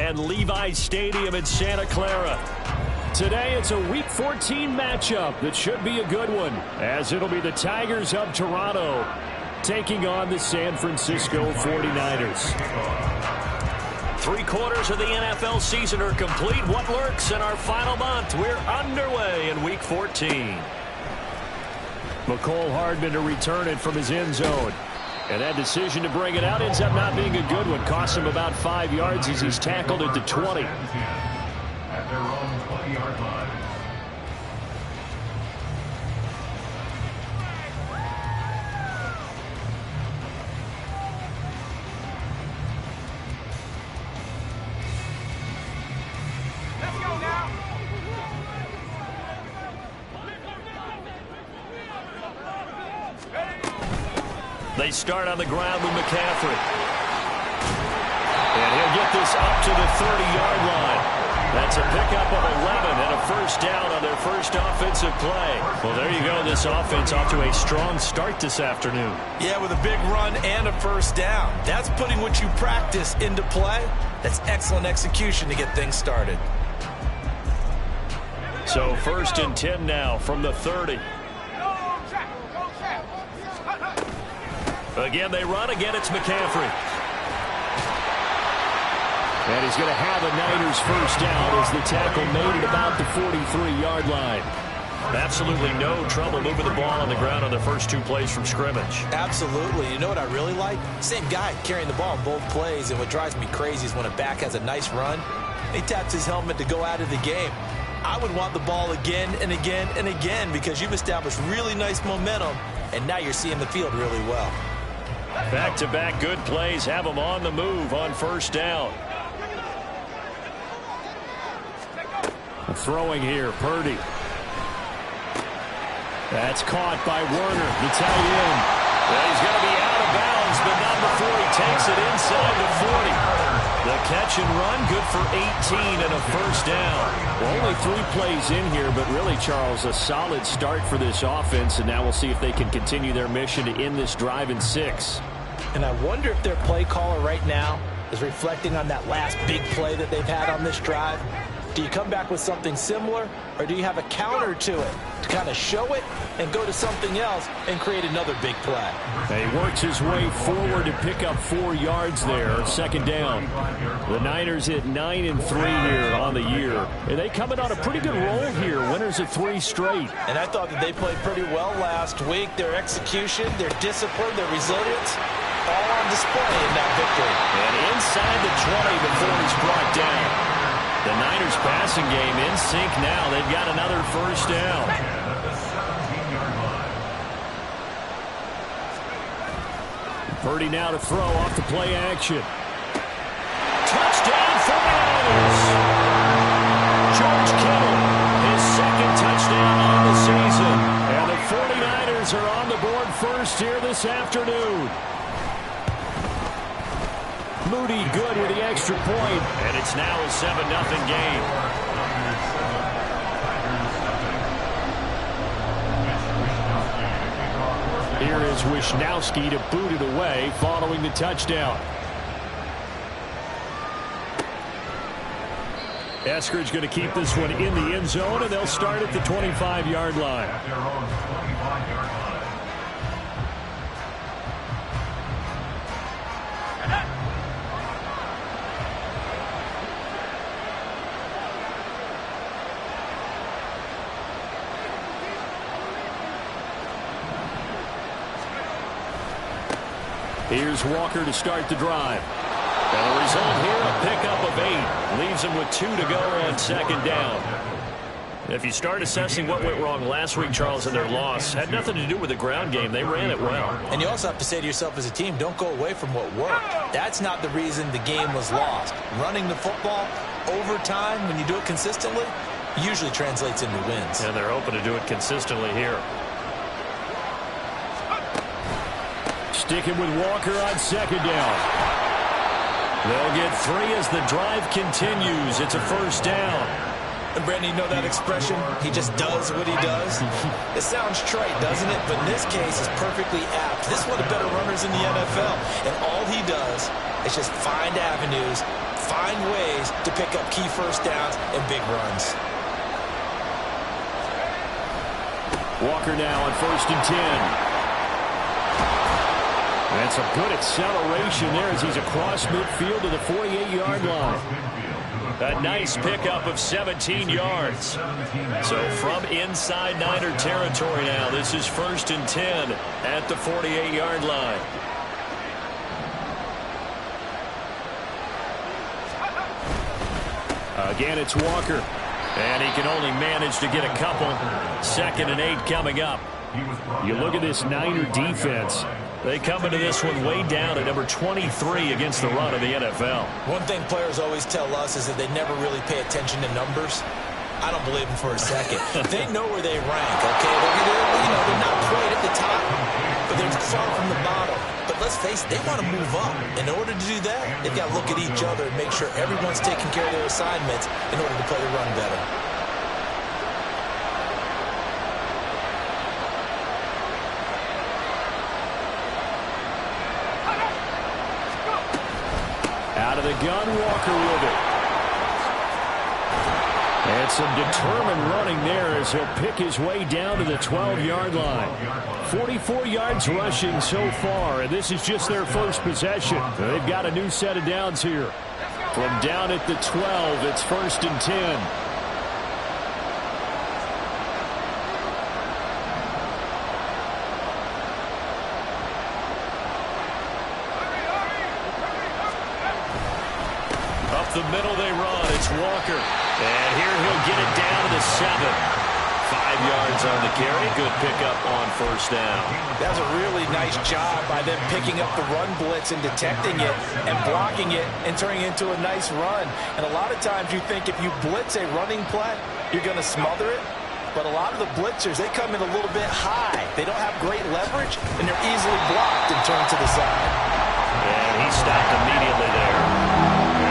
and Levi's Stadium in Santa Clara. Today, it's a Week 14 matchup that should be a good one, as it'll be the Tigers of Toronto taking on the San Francisco 49ers. 3/4 of the NFL season are complete. What lurks in our final month? We're underway in Week 14. McCole Hardman to return it from his end zone. And that decision to bring it out ends up not being a good one. Cost him about 5 yards as he's tackled at the 20. At their own 20-yard line. Let's go now. They start on the ground with McCaffrey. And he'll get this up to the 30-yard line. That's a pickup of 11 and a first down on their first offensive play. Well, there you go. This offense off to a strong start this afternoon. Yeah, with a big run and a first down. That's putting what you practice into play. That's excellent execution to get things started. So 1st and 10 now from the 30. Again, they run. Again, it's McCaffrey. And he's going to have a Niners first down as the tackle made at about the 43-yard line. Absolutely no trouble moving the ball on the ground on the first 2 plays from scrimmage. Absolutely. You know what I really like? Same guy carrying the ball in both plays, and what drives me crazy is when a back has a nice run, he taps his helmet to go out of the game. I would want the ball again and again and again because you've established really nice momentum, and now you're seeing the field really well. Back-to-back good plays have them on the move on first down. Throwing here, Purdy. That's caught by Werner, the tight end. Well, he's going to be out of bounds, but not before he takes it inside the 40. The catch and run, good for 18 and a first down. Well, only 3 plays in here, but really, Charles, a solid start for this offense, and now we'll see if they can continue their mission to end this drive in 6. And I wonder if their play caller right now is reflecting on that last big play that they've had on this drive. Do you come back with something similar, or do you have a counter to it to kind of show it and go to something else and create another big play? He works his way forward to pick up 4 yards there, 2nd down. The Niners hit 9 and 3 here on the year. And they coming on a pretty good roll here, winners of 3 straight. And I thought that they played pretty well last week. Their execution, their discipline, their resilience, all on display in that victory. And inside the 20 before he's brought down. The Niners passing game in sync now. They've got another first down. Purdy now to throw off the play action. Touchdown 49ers. George Kittle, his 2nd touchdown on the season. And the 49ers are on the board first here this afternoon. Moody good with the extra point, and it's now a 7-0 game. Here is Wisnowski to boot it away following the touchdown. Eskridge going to keep this one in the end zone, and they'll start at the 25-yard line. Here's Walker to start the drive. And the result here, a pickup of 8. Leaves him with 2 to go on 2nd down. If you start assessing what went wrong last week, Charles, in their loss, had nothing to do with the ground game. They ran it well. And you also have to say to yourself as a team, don't go away from what worked. That's not the reason the game was lost. Running the football over time, when you do it consistently, usually translates into wins. And they're hoping to do it consistently here. Sticking with Walker on 2nd down. They'll get 3 as the drive continues. It's a first down. And Brandon, you know that expression? He just does what he does. It sounds trite, doesn't it? But in this case, it's perfectly apt. This is one of the better runners in the NFL. And all he does is just find avenues, find ways to pick up key first downs and big runs. Walker now on 1st and 10. That's a good acceleration there as he's across midfield to the 48-yard line. A nice pickup of 17 yards. So from inside Niner territory now, this is 1st and 10 at the 48-yard line. Again, it's Walker. And he can only manage to get a couple. 2nd and 8 coming up. You look at this Niner defense. They come into this one way down at number 23 against the run of the NFL. One thing players always tell us is that they never really pay attention to numbers. I don't believe them for a second. They know where they rank, okay? They're not quite at the top, but they're far from the bottom. But let's face it, they want to move up. In order to do that, they've got to look at each other and make sure everyone's taking care of their assignments in order to play the run better. Out of the gun, Walker with it. And some determined running there as he'll pick his way down to the 12-yard line. 44 yards rushing so far, and this is just their first possession. They've got a new set of downs here. From down at the 12, it's 1st and 10. The middle they run. It's Walker. And here he'll get it down to the 7. 5 yards on the carry. Good pickup on 1st down. That's a really nice job by them picking up the run blitz and detecting it and blocking it and turning it into a nice run. And a lot of times you think if you blitz a running play, you're going to smother it. But a lot of the blitzers, they come in a little bit high. They don't have great leverage, and they're easily blocked and turned to the side. And he stopped immediately there.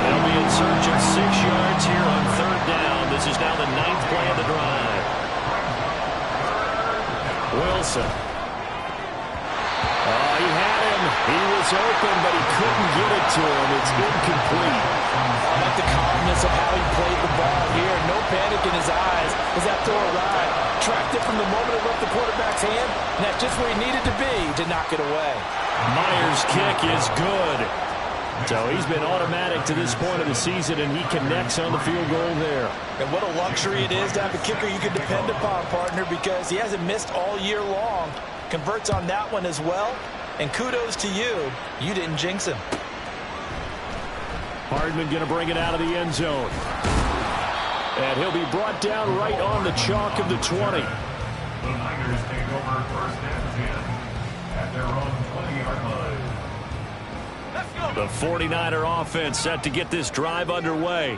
They'll be in search of 6 yards here on 3rd down. This is now the 9th play of the drive. Wilson. Oh, he had him. He was open, but he couldn't get it to him. It's incomplete. I like the calmness of how he played the ball here. No panic in his eyes as that throw arrived. Tracked it from the moment it left the quarterback's hand, and that's just where he needed to be to knock it away. Myers' kick is good. So he's been automatic to this point of the season, and he connects on the field goal there. And what a luxury it is to have a kicker you can depend upon, partner, because he hasn't missed all year long. Converts on that one as well. And kudos to you. You didn't jinx him. Hardman going to bring it out of the end zone. And he'll be brought down right on the chalk of the 20. The Niners take over 1st and 10 at their own 20-yard line. The 49er offense set to get this drive underway.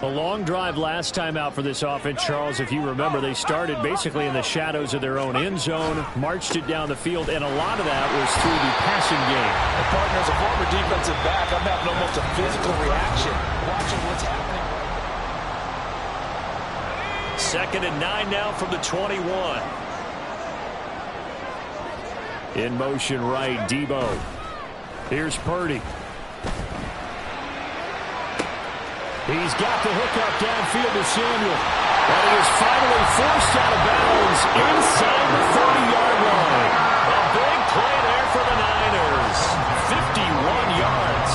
A long drive last time out for this offense, Charles. If you remember, they started basically in the shadows of their own end zone, marched it down the field, and a lot of that was through the passing game. And partner, as a former defensive back, I'm having almost a physical reaction watching what's happening. 2nd and 9 now from the 21. In motion right, Debo. Here's Purdy. He's got the hook up downfield to Samuel. And he is finally forced out of bounds inside the 30-yard line. A big play there for the Niners. 51 yards.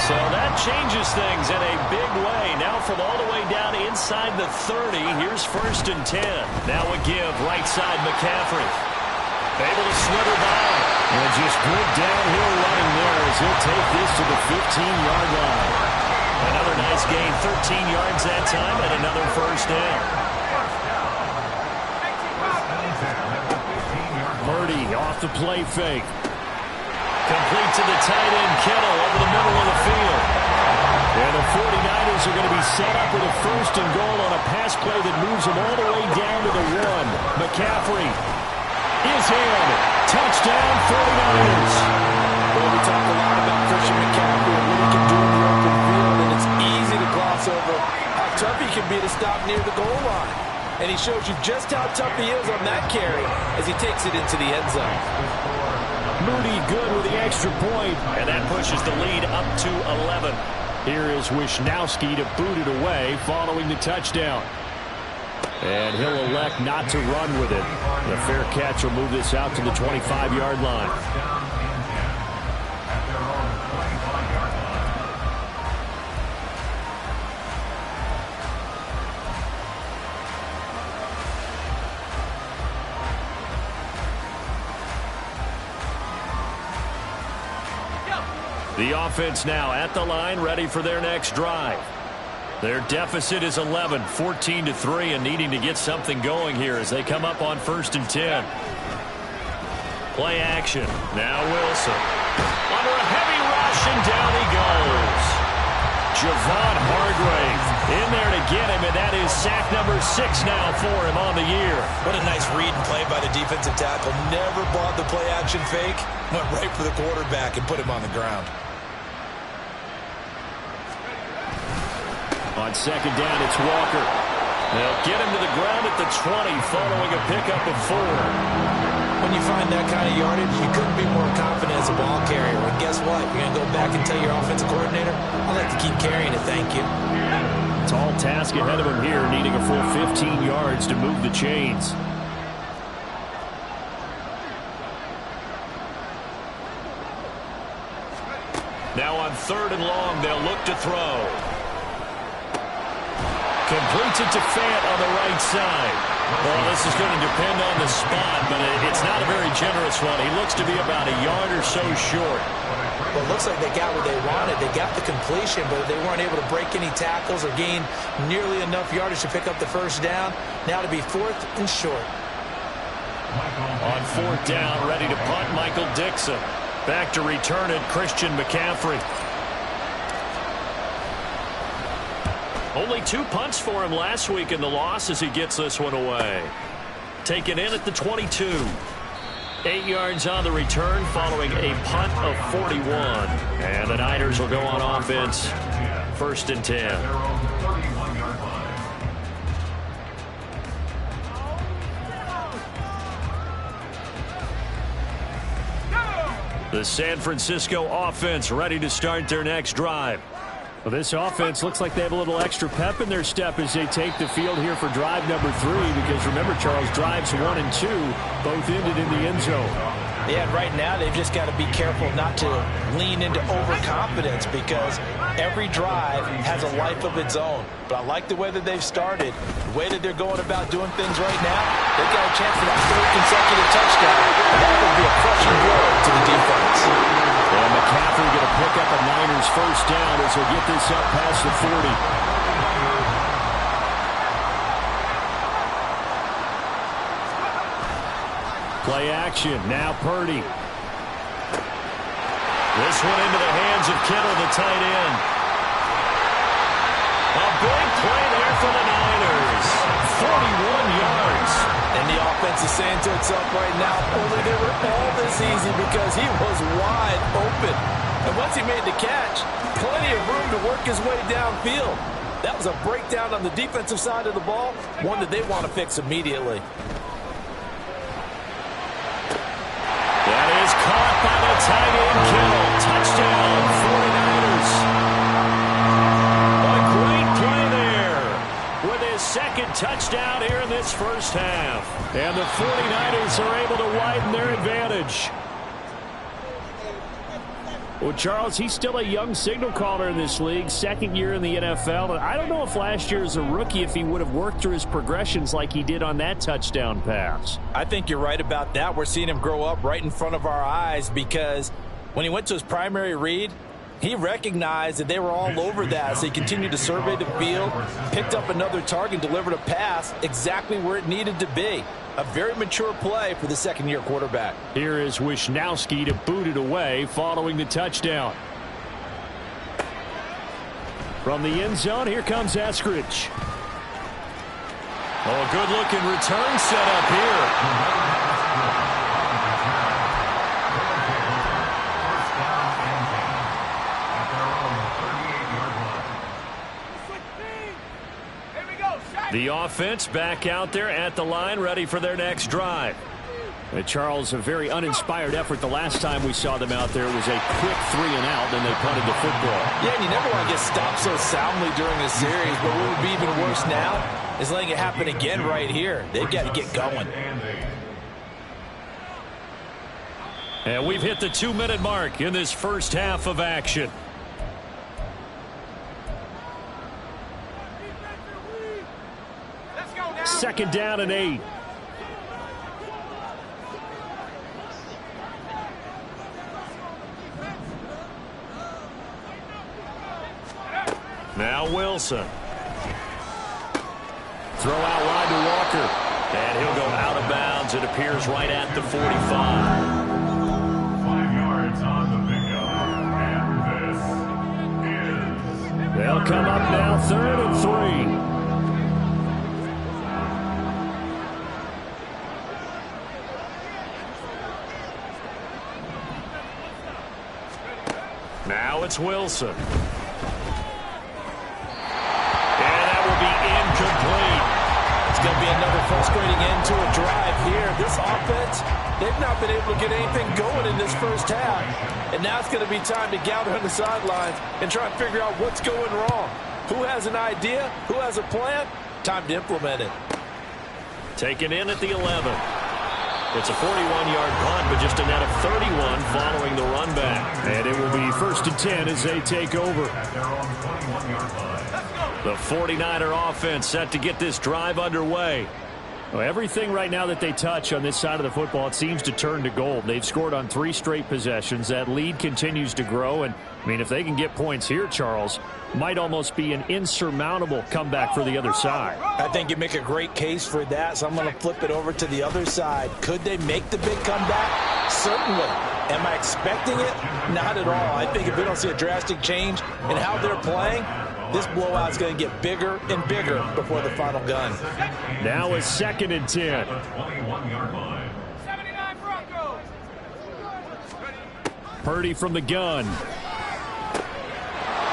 So that changes things in a big way. Now from all the way down inside the 30, here's 1st and 10. Now a give, right side McCaffrey. Able to slither by. And just good downhill running there as he'll take this to the 15-yard line. Another nice gain, 13 yards that time, and another 1st down. Purdy off the play fake. Complete to the tight end, Kittle, over the middle of the field. And the 49ers are going to be set up with a 1st and goal on a pass play that moves them all the way down to the 1. McCaffrey is in. Touchdown, 49ers. Well, we talk a lot about Christian McCaffrey and what he can do in the open field, and it's easy to gloss over how tough he can be to stop near the goal line. And he shows you just how tough he is on that carry as he takes it into the end zone. Moody good with the extra point, and that pushes the lead up to 11. Here is Wisnowski to boot it away following the touchdown. And he'll elect not to run with it. The fair catch will move this out to the 25-yard line. The offense now at the line, ready for their next drive. Their deficit is 11, 14-3, and needing to get something going here as they come up on 1st and 10. Play action. Now Wilson. Under a heavy rush, and down he goes. Javon Hargrave in there to get him, and that is sack number 6 now for him on the year. What a nice read and play by the defensive tackle. Never bought the play action fake. Went right for the quarterback and put him on the ground. On 2nd down, it's Walker. They'll get him to the ground at the 20 following a pickup of 4. When you find that kind of yardage, you couldn't be more confident as a ball carrier. And guess what? You're going to go back and tell your offensive coordinator, I'd like to keep carrying it, thank you. Tall task ahead of him here, needing a full 15 yards to move the chains. Now on 3rd and long, they'll look to throw. Completes it to Fant on the right side. Well, this is going to depend on the spot, but it's not a very generous one. He looks to be about a yard or so short. Well, it looks like they got what they wanted. They got the completion, but they weren't able to break any tackles or gain nearly enough yardage to pick up the 1st down. Now to be 4th and short. On 4th down, ready to punt, Michael Dixon. Back to return it, Christian McCaffrey. Only 2 punts for him last week in the loss as he gets this one away. Taken in at the 22. 8 yards on the return following a punt of 41. And the Niners will go on offense. 1st and 10. The San Francisco offense ready to start their next drive. Well, this offense looks like they have a little extra pep in their step as they take the field here for drive number 3, because remember, Charles, drives 1 and 2 both ended in the end zone. Yeah, right now they've just got to be careful not to lean into overconfidence, because every drive has a life of its own. But I like the way that they've started, the way that they're going about doing things right now. They've got a chance for that 3rd consecutive touchdown, and that would be a crushing blow to the defense. And McCaffrey going to pick up a Niners 1st down as he'll get this up past the 40. Play action. Now Purdy. This one into the hands of Kittle, the tight end. A big play there for the Niners. 41 yards. And the offense is saying to itself right now, only they were all this easy because he was wide open. And once he made the catch, plenty of room to work his way downfield. That was a breakdown on the defensive side of the ball, one that they want to fix immediately. That is caught by the tight end, Kittle. Touchdown, 49ers. A great play there with his 2nd touchdown here in this 1st half. And the 49ers are able to widen their advantage. Well, Charles, he's still a young signal caller in this league, 2nd year in the NFL. And I don't know if last year as a rookie if he would have worked through his progressions like he did on that touchdown pass. I think you're right about that. We're seeing him grow up right in front of our eyes, because when he went to his primary read, he recognized that they were all over that, so he continued to survey the field, picked up another target, delivered a pass exactly where it needed to be. A very mature play for the 2nd-year quarterback. Here is Wisnowski to boot it away following the touchdown. From the end zone, here comes Eskridge. Oh, good-looking return set up here. The offense back out there at the line, ready for their next drive. Charles, a very uninspired effort the last time we saw them out there. It was a quick 3-and-out, then they punted the football. Yeah, and you never want to get stopped so soundly during a series, but what would be even worse now is letting it happen again right here. They've got to get going. And we've hit the 2-minute mark in this first half of action. Let's go now. 2nd down and 8. Now Wilson. Throw out wide to Walker. And he'll go out of bounds. It appears right at the 45. 5 yards on the pickup. And this is... They'll come up now 3rd and 3. Now it's Wilson. Incomplete. It's going to be another frustrating end to a drive here. This offense, they've not been able to get anything going in this first half. And now it's going to be time to gather on the sidelines and try and figure out what's going wrong. Who has an idea? Who has a plan? Time to implement it. Taken in at the 11. It's a 41-yard punt, but just a net of 31 following the run back. And it will be 1st and 10 as they take over. The 49er offense set to get this drive underway. Well, everything right now that they touch on this side of the football, it seems to turn to gold. They've scored on 3 straight possessions. That lead continues to grow. And, I mean, if they can get points here, Charles, might almost be an insurmountable comeback for the other side. I think you make a great case for that, so I'm going to flip it over to the other side. Could they make the big comeback? Certainly. Am I expecting it? Not at all. I think if we don't see a drastic change in how they're playing, this blowout is going to get bigger and bigger before the final gun. Now a 2nd and 10. 79 Broncos. Purdy from the gun.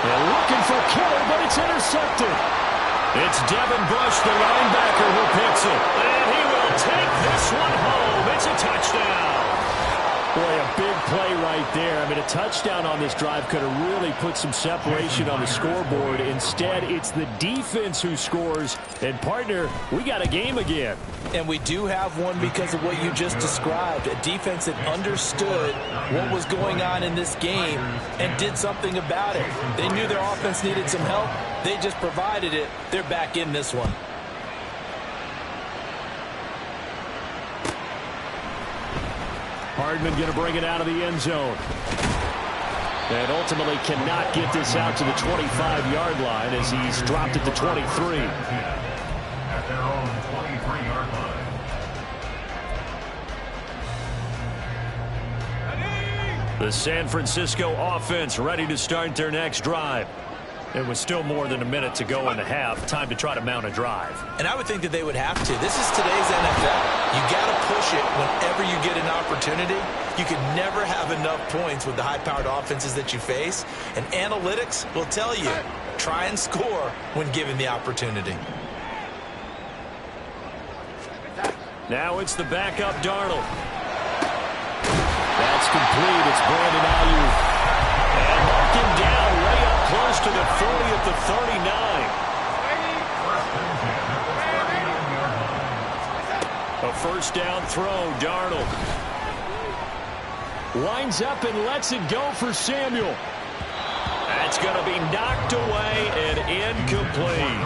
They're looking for Killer, but it's intercepted. It's Devin Bush, the linebacker, who picks it. And he will take this one home. It's a touchdown. Boy, a big play right there. I mean, a touchdown on this drive could have really put some separation on the scoreboard. Instead, it's the defense who scores. And, partner, we got a game again. And we do have one because of what you just described. A defense that understood what was going on in this game and did something about it. They knew their offense needed some help. They just provided it. They're back in this one. Hardman going to bring it out of the end zone. And ultimately cannot get this out to the 25-yard line as he's dropped at the 23. At their own 23-yard line. The San Francisco offense ready to start their next drive. It was still more than a minute to go in the half. Time to try to mount a drive. And I would think that they would have to. This is today's NFL. You got to push it whenever you get an opportunity. You can never have enough points with the high-powered offenses that you face. And analytics will tell you, try and score when given the opportunity. Now it's the backup Darnold. That's complete. It's Brandon Ayuk. And mark him down way up close to the 40 at the 39. A first down throw, Darnold. Lines up and lets it go for Samuel. That's going to be knocked away and incomplete.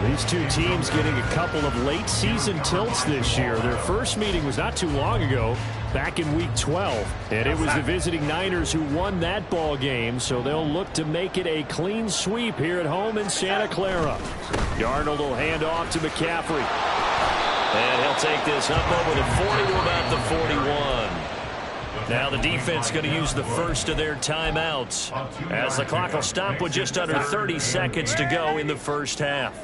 These two teams getting a couple of late season tilts this year. Their first meeting was not too long ago, back in week 12. And it was the visiting Niners who won that ball game, so they'll look to make it a clean sweep here at home in Santa Clara. Darnold will hand off to McCaffrey. And he'll take this up over the 40 to about the 41. Now the defense going to use the first of their timeouts as the clock will stop with just under 30 seconds to go in the first half.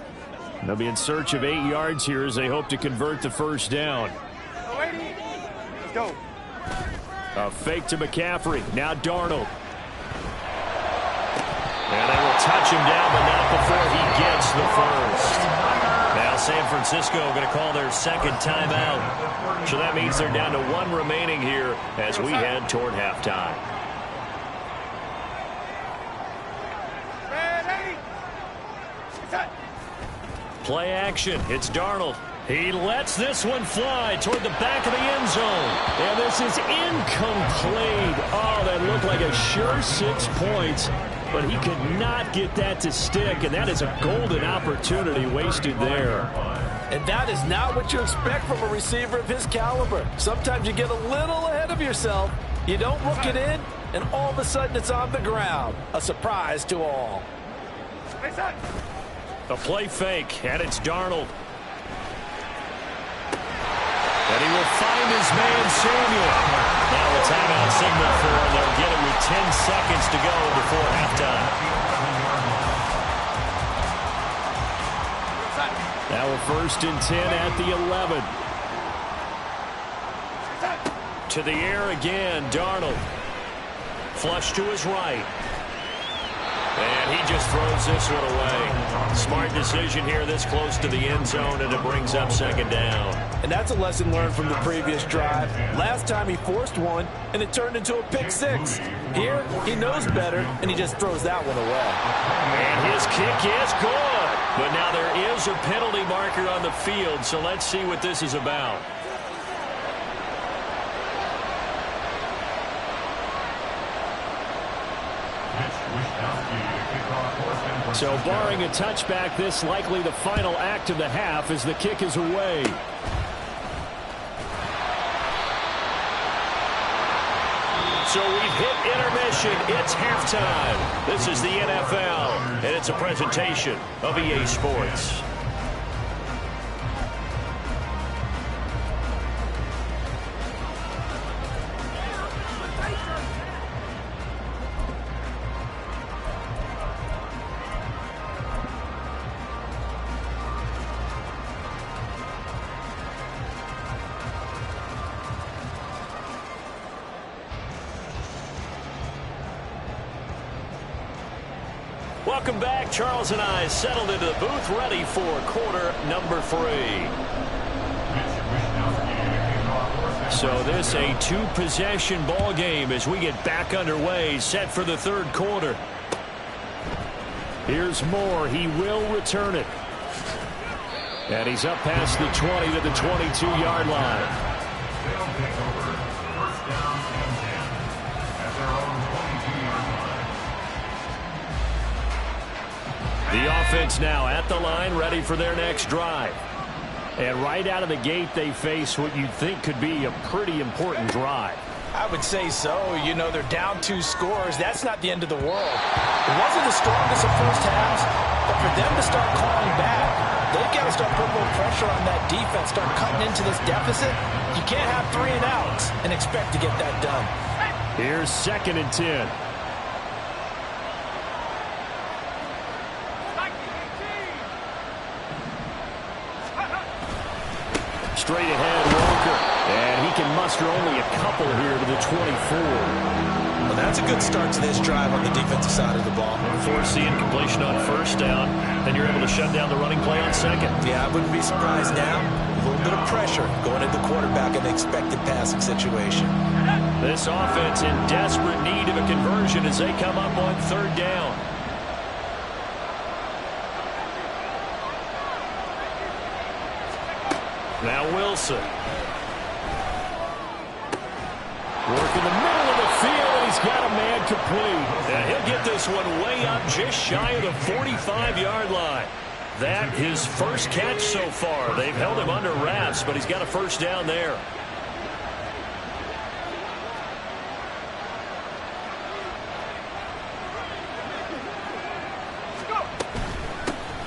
They'll be in search of 8 yards here as they hope to convert the first down. Let's go. A fake to McCaffrey. Now Darnold. And they will touch him down, but not before he gets the first. Now San Francisco going to call their second timeout. So that means they're down to 1 remaining here as we head toward halftime. Play action. It's Darnold. He lets this one fly toward the back of the end zone. And this is incomplete. Oh, that looked like a sure 6 points. But he could not get that to stick. And that is a golden opportunity wasted there. And that is not what you expect from a receiver of his caliber. Sometimes you get a little ahead of yourself. You don't look it in, and all of a sudden it's on the ground. A surprise to all. A play fake, and it's Darnold. And he will find his man, Samuel. Now a timeout signal for him. They'll get it with 10 seconds to go before halftime. Now a 1st and 10 at the 11. To the air again, Darnold. Flush to his right. And he just throws this one away. Smart decision here this close to the end zone, and it brings up 2nd down. And that's a lesson learned from the previous drive. Last time he forced one, and it turned into a pick 6. Here, he knows better, and he just throws that one away. And his kick is good. But now there is a penalty marker on the field, so let's see what this is about. So barring a touchback, this likely the final act of the half as the kick is away. So we've hit intermission. It's halftime. This is the NFL, and it's a presentation of EA Sports. Welcome back. Charles and I settled into the booth, ready for quarter number 3. So this a 2-possession ball game as we get back underway, set for the 3rd quarter. Here's Moore. He will return it. And he's up past the 20 to the 22-yard line. The offense now at the line, ready for their next drive. And right out of the gate, they face what you'd think could be a pretty important drive. I would say so. You know, they're down 2 scores. That's not the end of the world. It wasn't the strongest of first halves, but for them to start clawing back, they've got to start putting a little pressure on that defense, start cutting into this deficit. You can't have 3 and outs and expect to get that done. Here's 2nd and 10. Straight ahead, Walker. And he can muster only a couple here to the 24. Well, that's a good start to this drive on the defensive side of the ball. Force the incompletion on 1st down. Then you're able to shut down the running play on 2nd. Yeah, I wouldn't be surprised now. A little bit of pressure going into the quarterback in the expected passing situation. This offense in desperate need of a conversion as they come up on 3rd down. Now Wilson. Work in the middle of the field, and he's got a man complete. And he'll get this one way up just shy of the 45-yard line. That his first catch so far. They've held him under wraps, but he's got a 1st down there.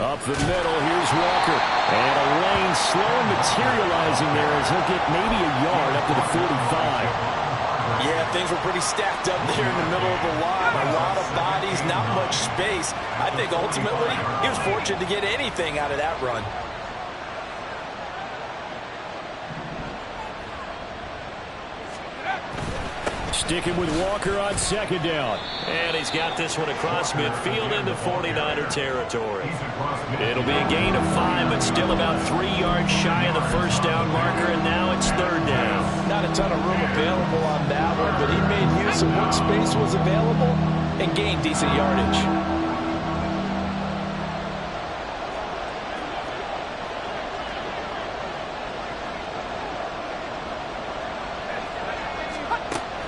Up the middle, here's Walker. And a lane slow materializing there as he'll get maybe a yard up to the 45. Yeah, things were pretty stacked up there in the middle of the line. A lot of bodies, not much space. I think ultimately he was fortunate to get anything out of that run. Sticking with Walker on second down. And he's got this one across midfield into 49er territory. It'll be a gain of 5, but still about 3 yards shy of the first down marker, and now it's third down. Not a ton of room available on that one, but he made use of what space was available and gained decent yardage.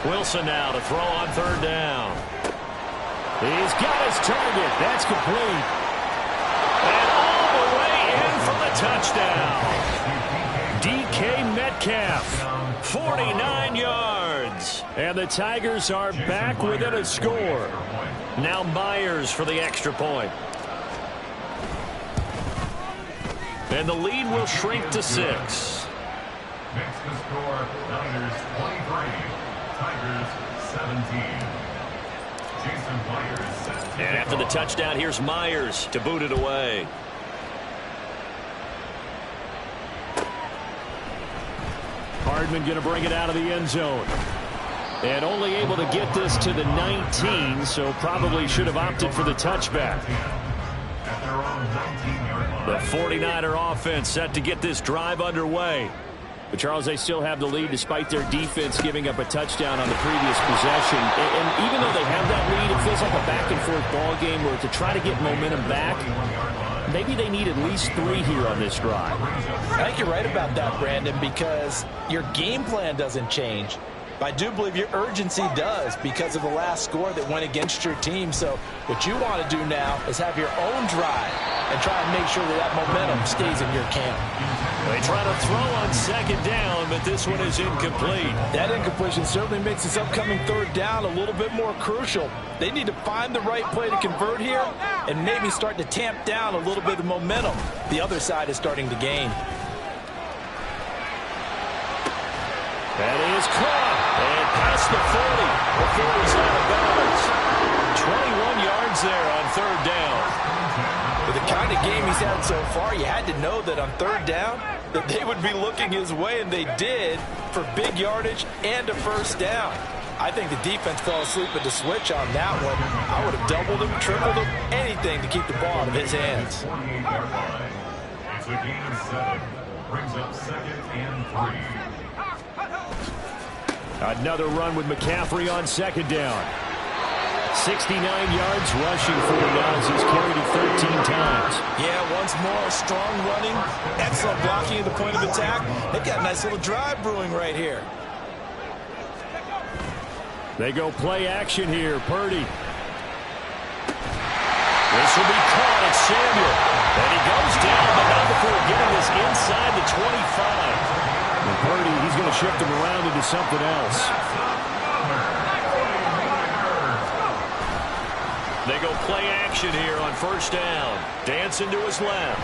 Wilson now to throw on third down. He's got his target. That's complete. And all the way in for the touchdown. DK Metcalf, 49 yards. And the Tigers are back within a score. Now Myers for the extra point. And the lead will shrink to 6. Makes the score Niners 23. Tigers 17. Jason Myers set. And after the touchdown, here's Myers to boot it away. Hardman going to bring it out of the end zone. And only able to get this to the 19, so probably should have opted for the touchback. At their own 19-yard line. The 49er offense set to get this drive underway. But, Charles, they still have the lead despite their defense giving up a touchdown on the previous possession. And even though they have that lead, it feels like a back-and-forth ball game where to try to get momentum back, maybe they need at least 3 here on this drive. I think you're right about that, Brandon, because your game plan doesn't change. I do believe your urgency does because of the last score that went against your team. So what you want to do now is have your own drive and try and make sure that that momentum stays in your camp. They try to throw on second down, but this one is incomplete. That incompletion certainly makes this upcoming third down a little bit more crucial. They need to find the right play to convert here and maybe start to tamp down a little bit of momentum. The other side is starting to gain. That is caught. And past the 40. Before he's out of bounds. 21 yards there on third down. With the kind of game he's had so far, you had to know that on third down that they would be looking his way, and they did, for big yardage and a first down. I think the defense fell asleep at the switch on that one. I would have doubled him, tripled him, anything to keep the ball out of his hands. 48-yard line. It's a gain of 7. Brings up 2nd and 3. Another run with McCaffrey on second down. 69 yards rushing for him now as he's carried it 13 times. Yeah, once more, strong running, excellent blocking at the point of attack. They've got a nice little drive brewing right here. They go play action here. Purdy. This will be caught at Samuel. And he goes down, but not before getting this inside the 25. And Purdy, he's going to shift him around into something else. They go play action here on first down. Dancing to his left.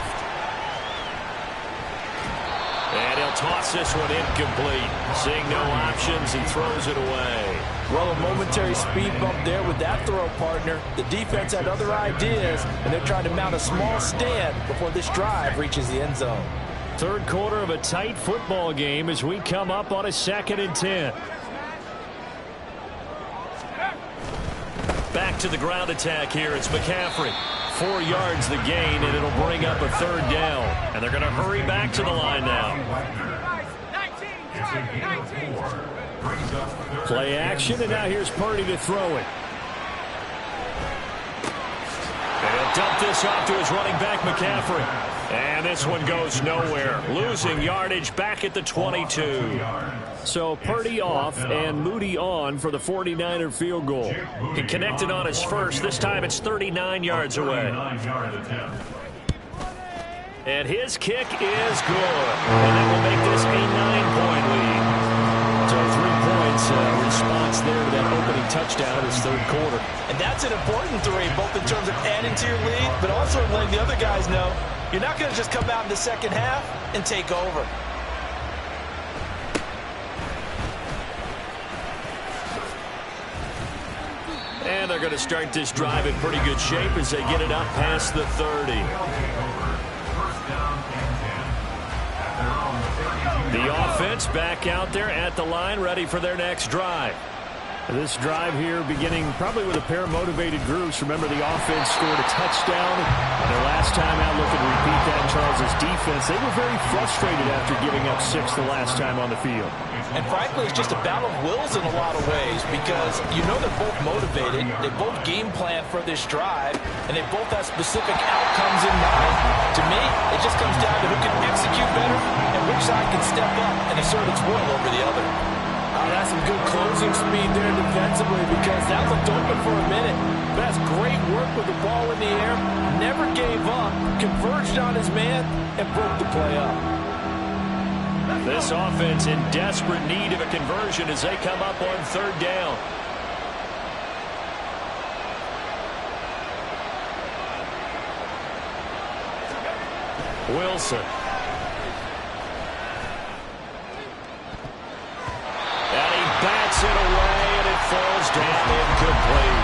And he'll toss this one incomplete. Seeing no options, he throws it away. Well, a momentary speed bump there with that throw, partner. The defense had other ideas, and they're trying to mount a small stand before this drive reaches the end zone. Third quarter of a tight football game as we come up on a 2nd and 10. Back to the ground attack here. It's McCaffrey. 4 yards the gain, and it'll bring up a third down. And they're going to hurry back to the line now. Play action, and now here's Purdy to throw it. And he'll dump this off to his running back, McCaffrey. And this one goes nowhere. Losing yardage back at the 22. So Purdy off and Moody on for the 49er field goal. He connected on his first. This time it's 39 yards away. And his kick is good. And that will make this a 9-point lead. So 3 points response there to that opening touchdown is third quarter. And that's an important 3, both in terms of adding to your lead, but also letting the other guys know you're not going to just come out in the second half and take over. And they're going to start this drive in pretty good shape as they get it up past the 30. The offense back out there at the line, ready for their next drive. This drive here beginning probably with a pair of motivated groups. Remember, the offense scored a touchdown. Their last time out, looking to repeat that. Charles' defense, they were very frustrated after giving up 6 the last time on the field. And frankly, it's just a battle of wills in a lot of ways because you know they're both motivated. They both game plan for this drive, and they both have specific outcomes in mind. To me, it just comes down to who can execute better and which side can step up and assert its will over the other. That's some good closing speed there defensively because that looked open for a minute. That's great work with the ball in the air. Never gave up, converged on his man, and broke the play up. This offense in desperate need of a conversion as they come up on 3rd down. Wilson. And he bats it away, and it falls down incomplete.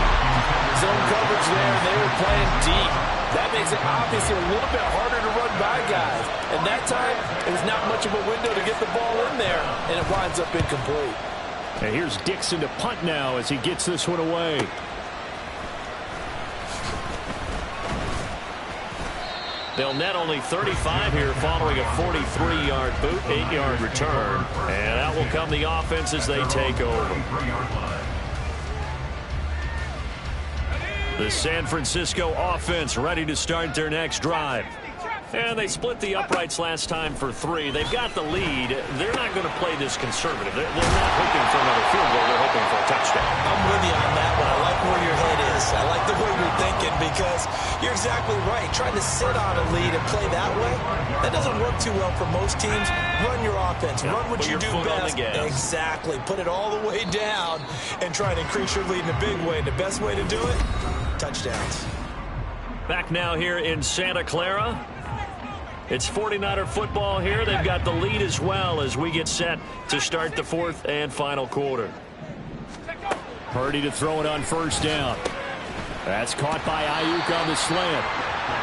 Zone coverage there, and they were playing deep. That makes it obviously a little bit harder to run by guys. And that time, it was not much of a window to get the ball in there, and it winds up incomplete. And here's Dixon to punt now as he gets this one away. They'll net only 35 here following a 43-yard boot, 8-yard return. And out will come the offense as they take over. The San Francisco offense ready to start their next drive. And they split the uprights last time for 3. They've got the lead. They're not going to play this conservative. They're not hoping for another field goal. They're hoping for a touchdown. I'm with you on that one. I like where your head is. I like the way you're thinking because you're exactly right. Trying to sit on a lead and play that way, that doesn't work too well for most teams. Run your offense. Run what you do best. Exactly. Put it all the way down and try and increase your lead in a big way. The best way to do it, touchdowns. Back now here in Santa Clara. It's 49er football here. They've got the lead as well as we get set to start the 4th and final quarter. Purdy to throw it on 1st down. That's caught by Ayuk on the slant.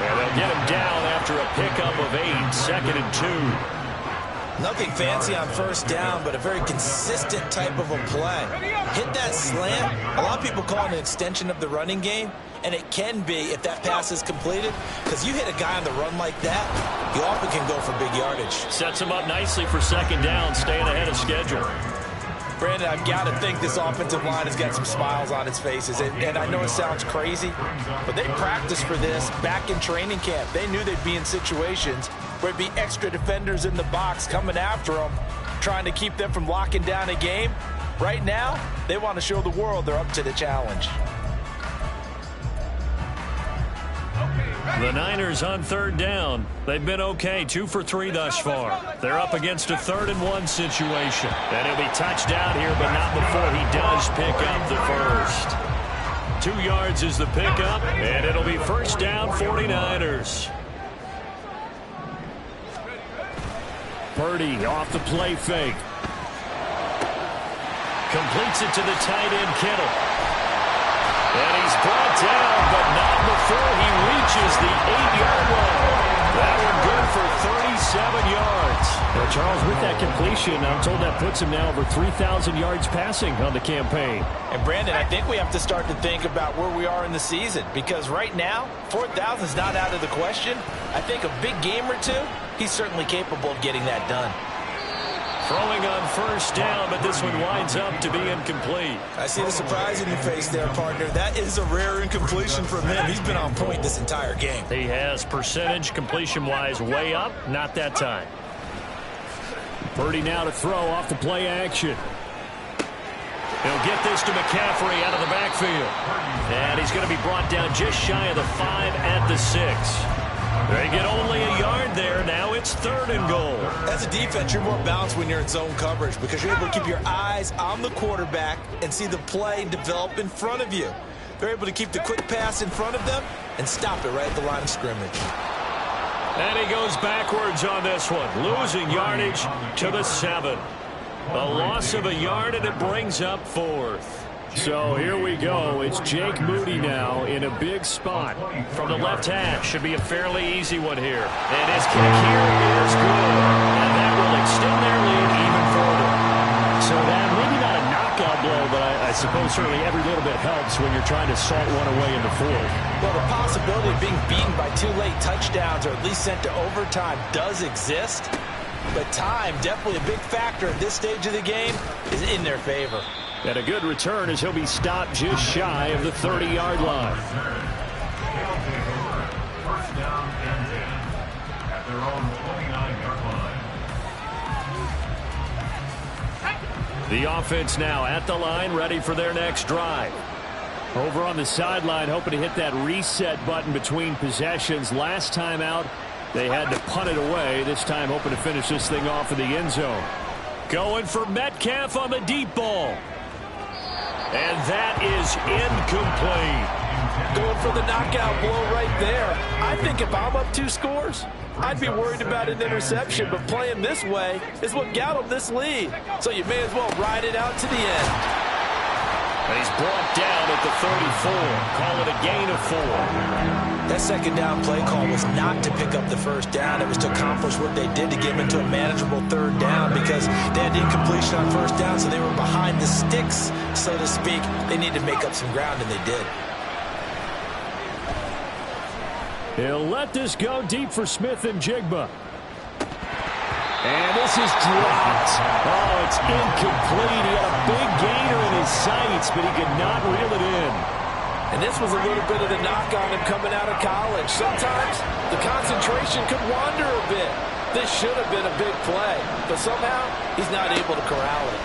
And they'll get him down after a pickup of 8, 2nd and 2. Nothing fancy on 1st down, but a very consistent type of a play. Hit that slant. A lot of people call it an extension of the running game, and it can be if that pass is completed, because you hit a guy on the run like that, he often can go for big yardage. Sets him up nicely for 2nd down, staying ahead of schedule. Brandon, I've got to think this offensive line has got some smiles on its faces, and I know it sounds crazy, but they practiced for this back in training camp. They knew they'd be in situations where there'd be extra defenders in the box coming after them, trying to keep them from locking down a game. Right now, they want to show the world they're up to the challenge. The Niners on 3rd down. They've been okay, 2 for 3 thus far. They're up against a 3rd and 1 situation. And he'll be touchdown here, but not before he does pick up the first. 2 yards is the pickup, and it'll be 1st down, 49ers. Purdy off the play fake. Completes it to the tight end, Kittle. And he's brought down, but not before he reaches the 8-yard line. That one good for 37 yards. Well, Charles, with that completion, I'm told that puts him now over 3,000 yards passing on the campaign. And, Brandon, I think we have to start to think about where we are in the season, because right now, 4,000 is not out of the question. I think a big game or 2, he's certainly capable of getting that done. Throwing on 1st down, but this one winds up to be incomplete. I see the surprise in your face there, partner. That is a rare incompletion from him. He's been on point this entire game. He has percentage completion-wise way up, not that time. Purdy now to throw off the play action. He'll get this to McCaffrey out of the backfield. And he's going to be brought down just shy of the 5 at the 6. They get only a yard there. Now it's 3rd and goal. As a defense, you're more balanced when you're in zone coverage because you're able to keep your eyes on the quarterback and see the play develop in front of you. They're able to keep the quick pass in front of them and stop it right at the line of scrimmage. And he goes backwards on this one, losing yardage to the 7. A loss of a yard, and it brings up 4th. So here we go. It's Jake Moody now in a big spot. From the left hash, should be a fairly easy one here. And his kick here is good. And that will extend their lead even further. So that maybe not a knockout blow, but I suppose certainly every little bit helps when you're trying to salt one away in the fourth. Well, the possibility of being beaten by 2 late touchdowns or at least sent to overtime does exist. But time, definitely a big factor at this stage of the game, is in their favor. And a good return as he'll be stopped just shy of the 30-yard line. First down and 10 at their own 29-yard line. The offense now at the line, ready for their next drive. Over on the sideline, hoping to hit that reset button between possessions. Last time out, they had to punt it away. This time hoping to finish this thing off in the end zone. Going for Metcalf on the deep ball. And that is incomplete. Going for the knockout blow right there. I think if I'm up 2 scores, I'd be worried about an interception, but playing this way is what got him this lead. So you may as well ride it out to the end. And he's brought down at the 34. Call it a gain of 4. That second down play call was not to pick up the first down. It was to accomplish what they did to get them into a manageable third down because they had incompletion on first down, so they were behind the sticks, so to speak. They needed to make up some ground, and they did. He'll let this go deep for Smith and Jigba. And this is dropped. Oh, it's incomplete. He had a big gainer in his sights, but he could not reel it in. And this was a little bit of the knock on him coming out of college. Sometimes the concentration could wander a bit. This should have been a big play, but somehow he's not able to corral it.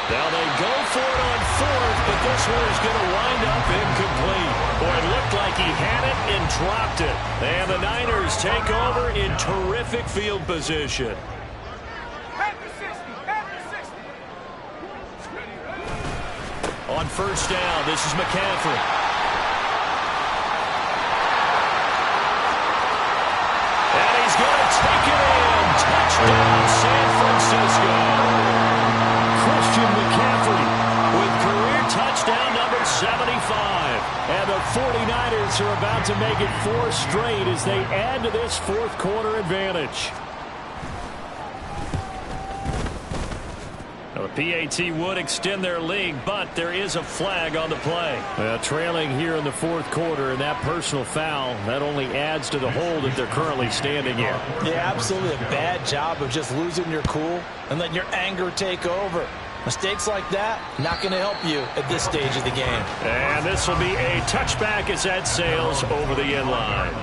Now they go for it on 4th, but this one is going to wind up incomplete. Boy, it looked like he had it and dropped it. And the Niners take over in terrific field position. On first down, this is McCaffrey. And he's going to take it in. Touchdown, San Francisco. Christian McCaffrey with career touchdown number 75. And the 49ers are about to make it 4 straight as they add to this fourth quarter advantage. The PAT would extend their lead, but there is a flag on the play. Trailing here in the fourth quarter, and that personal foul, that only adds to the hole that they're currently standing in. Yeah, absolutely a bad job of just losing your cool and letting your anger take over. Mistakes like that, not going to help you at this stage of the game. And this will be a touchback as that sails over the end line.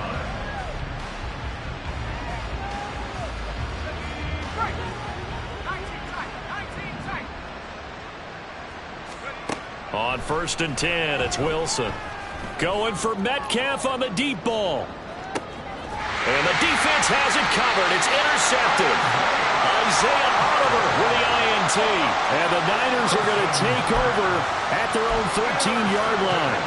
On first and 10, it's Wilson. Going for Metcalf on the deep ball. And the defense has it covered. It's intercepted. Isaiah Oliver with the INT. And the Niners are going to take over at their own 13-yard line.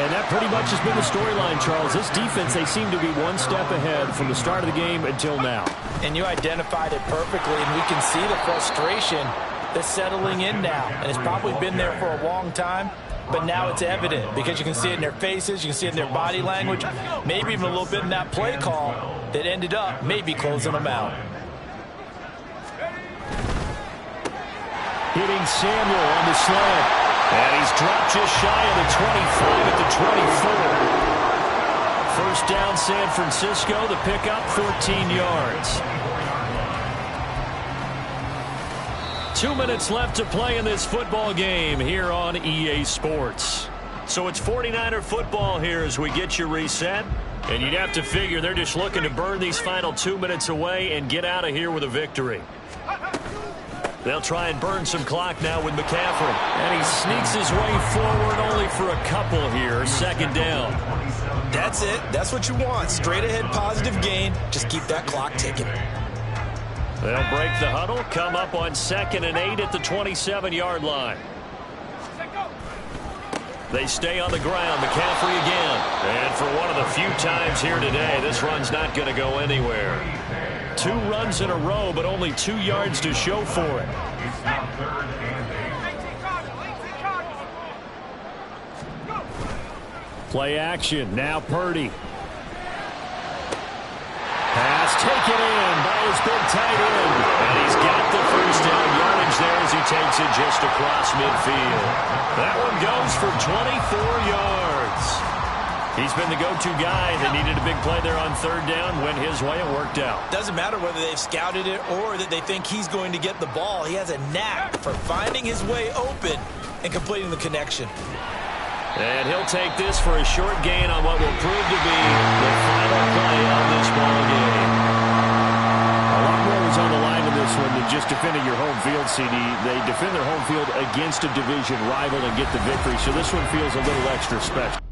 And that pretty much has been the storyline, Charles. This defense, they seem to be one step ahead from the start of the game until now. And you identified it perfectly, and we can see the frustration that's settling in now. And it's probably been there for a long time, but now it's evident because you can see it in their faces, you can see it in their body language, maybe even a little bit in that play call that ended up maybe closing them out. Hitting Samuel on the slant. And he's dropped just shy of the 25 at the 24. First down, San Francisco. The pickup, 14 yards. 2 minutes left to play in this football game here on EA Sports. So it's 49er football here as we get you reset. And you'd have to figure they're just looking to burn these final 2 minutes away and get out of here with a victory. They'll try and burn some clock now with McCaffrey. And he sneaks his way forward only for a couple here. Second down. That's it. That's what you want. Straight ahead positive gain. Just keep that clock ticking. They'll break the huddle, come up on 2nd and 8 at the 27-yard line. They stay on the ground. McCaffrey again. And for one of the few times here today, this run's not going to go anywhere. 2 runs in a row, but only 2 yards to show for it. Play action. Now Purdy. Pass taken in by his big tight end. And he's got the first down. Yardage there takes it just across midfield. That one goes for 24 yards. He's been the go-to guy. They needed a big play there on third down. Went his way and worked out. Doesn't matter whether they've scouted it or that they think he's going to get the ball. He has a knack for finding his way open and completing the connection. And he'll take this for a short gain on what will prove to be the final play of this ball game. A lot more was on the line in this one than just defending your home field, CD. They defend their home field against a division rival and get the victory, so this one feels a little extra special.